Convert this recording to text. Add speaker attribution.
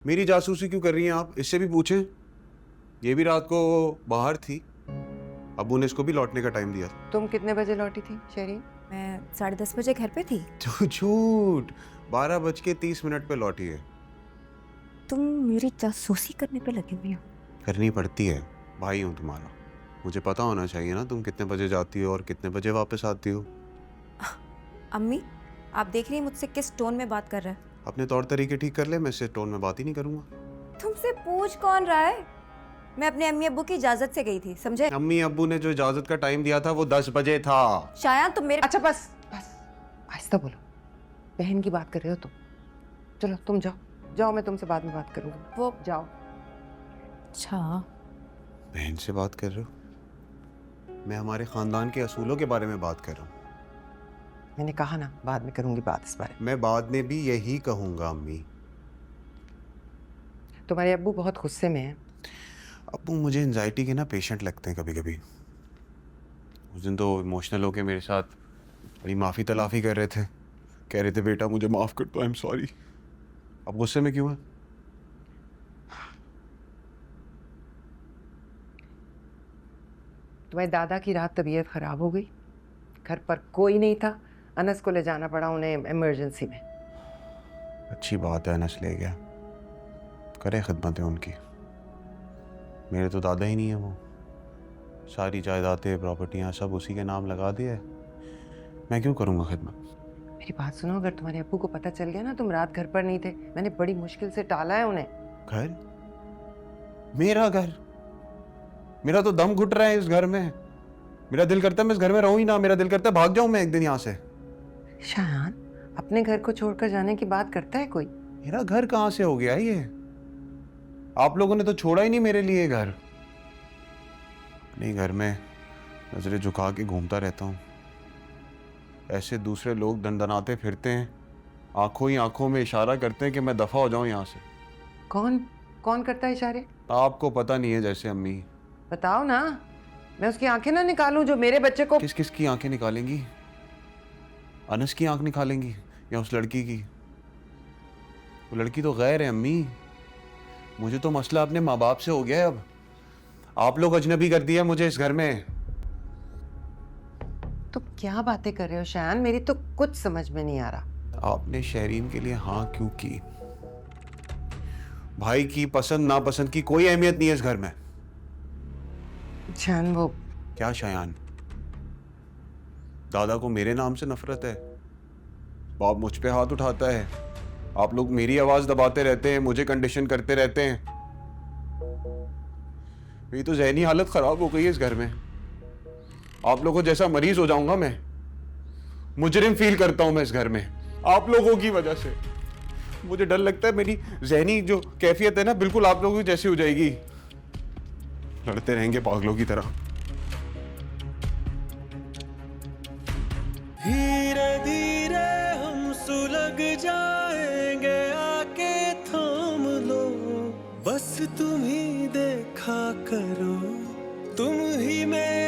Speaker 1: मेरी जासूसी क्यों कर रही हैं आप? इससे भी पूछें। ये भी रात को बाहर थी, अब्बू ने इसको भी लौटने का टाइम दिया था।
Speaker 2: तुम कितने बजे लौटी थी शरीन?
Speaker 3: मैं 10:30 बजे घर पे थी।
Speaker 1: झूठ, 12:30 पे लौटी है।
Speaker 3: तुम मेरी जासूसी करने पे लगे हुए हो।
Speaker 1: करनी पड़ती है, भाई हूँ तुम्हारा, मुझे पता होना चाहिए ना तुम कितने बजे जाती हो और कितने बजे वापस आती हो।
Speaker 3: अम्मी, आप देख रही हैं मुझसे किस टोन में बात कर रहा है।
Speaker 1: अपने तौर तरीके ठीक कर ले, मैं इससे टोन में बात ही नहीं करूंगा।
Speaker 3: तुमसे पूछ कौन रहा है? मैं अपने अम्मी अब्बू की इजाजत से गई थी, समझे?
Speaker 1: अम्मी अब्बू ने जो इजाजत का टाइम दिया था वो 10 बजे था।
Speaker 3: शायद तुम मेरे
Speaker 2: अच्छा बस बस, आहिस्ता बोलो। बहन की बात कर रहे हो तुम। चलो तुम जाओ जाओ, मैं तुमसे बाद में बात करूंगी।
Speaker 3: वो
Speaker 2: जाओ।
Speaker 3: अच्छा,
Speaker 1: बहन से बात कर रहे हो? मैं हमारे खानदान के असूलों के बारे में बात कर रहा हूँ।
Speaker 2: मैंने कहा ना बाद में करूंगी बात इस बारे में।
Speaker 1: मैं बाद में भी यही कहूंगा अम्मी।
Speaker 2: तुम्हारे अब्बू बहुत गुस्से में हैं।
Speaker 1: अब्बू मुझे एंजाइटी के ना पेशेंट लगते हैं कभी कभी। उस दिन तो इमोशनल होके मेरे साथ बड़ी माफ़ी तलाफ़ी कर रहे थे, कह रहे थे बेटा मुझे माफ़ कर दो, आई एम सॉरी। अब गुस्से में क्यों है?
Speaker 2: तुम्हारे दादा की रात तबीयत खराब हो गई, घर पर कोई नहीं था, अनस को ले जाना पड़ा उन्हें इमरजेंसी में।
Speaker 1: अच्छी बात है, अनस ले गया, करे खिदमतें उनकी। मेरे तो दादा ही नहीं है, वो सारी जायदादें प्रॉपर्टियाँ सब उसी के नाम लगा दिए, मैं क्यों करूँगा खिदमत?
Speaker 2: मेरी बात सुनो, अगर तुम्हारे अब्बू को पता चल गया ना तुम रात घर पर नहीं थे, मैंने बड़ी मुश्किल से टाला है उन्हें।
Speaker 1: घर? मेरा घर? मेरा तो दम घुट रहा है इस घर में। मेरा दिल करता है मैं इस घर में रहूं ही ना, मेरा दिल करता है भाग जाऊं मैं एक दिन यहाँ से।
Speaker 2: शायान, अपने घर को छोड़कर जाने की बात करता है कोई?
Speaker 1: मेरा घर कहाँ से हो गया ये? आप लोगों ने तो छोड़ा ही नहीं मेरे लिए घर। नहीं, घर में नजरें झुका के घूमता रहता हूँ, ऐसे दूसरे लोग दंदनाते फिरते हैं, आंखों ही आंखों में इशारा करते हैं कि मैं दफा हो जाऊं यहाँ से।
Speaker 2: कौन कौन करता है इशारे?
Speaker 1: आपको पता नहीं है जैसे अम्मी।
Speaker 2: बताओ ना, मैं उसकी आंखें ना निकालूं जो मेरे बच्चे को।
Speaker 1: किस किस की आंखें निकालेंगी? अनस की आंख निकालेंगी या उस लड़की की? वो लड़की तो गैर है अम्मी। मुझे तो मसला अपने माँ बाप से हो गया है अब। आप लोग अजनबी कर दिया मुझे इस घर में।
Speaker 2: तुम क्या बातें कर रहे हो शायान, मेरी तो कुछ समझ में नहीं आ रहा।
Speaker 1: आपने शहरीन के लिए हाँ क्यों की? भाई की पसंद नापसंद की कोई अहमियत नहीं है इस घर में।
Speaker 2: शायान वो
Speaker 1: क्या शायान? दादा को मेरे नाम से नफरत है, बाप मुझ पे हाथ उठाता है, आप लोग मेरी आवाज दबाते रहते हैं, मुझे कंडीशन करते रहते हैं। मेरी तो जहनी हालत खराब हो गई है इस घर में। आप लोगों जैसा मरीज हो जाऊंगा मैं, मुजरिम फील करता हूं मैं इस घर में आप लोगों की वजह से। मुझे डर लगता है मेरी जहनी जो कैफियत है ना बिल्कुल आप लोगों की जैसी हो जाएगी। लड़ते रहेंगे पागलों की तरह।
Speaker 4: धीरे धीरे हम सुलग जाएंगे, आके थाम लो, बस तुम ही देखा करो, तुम ही मेरे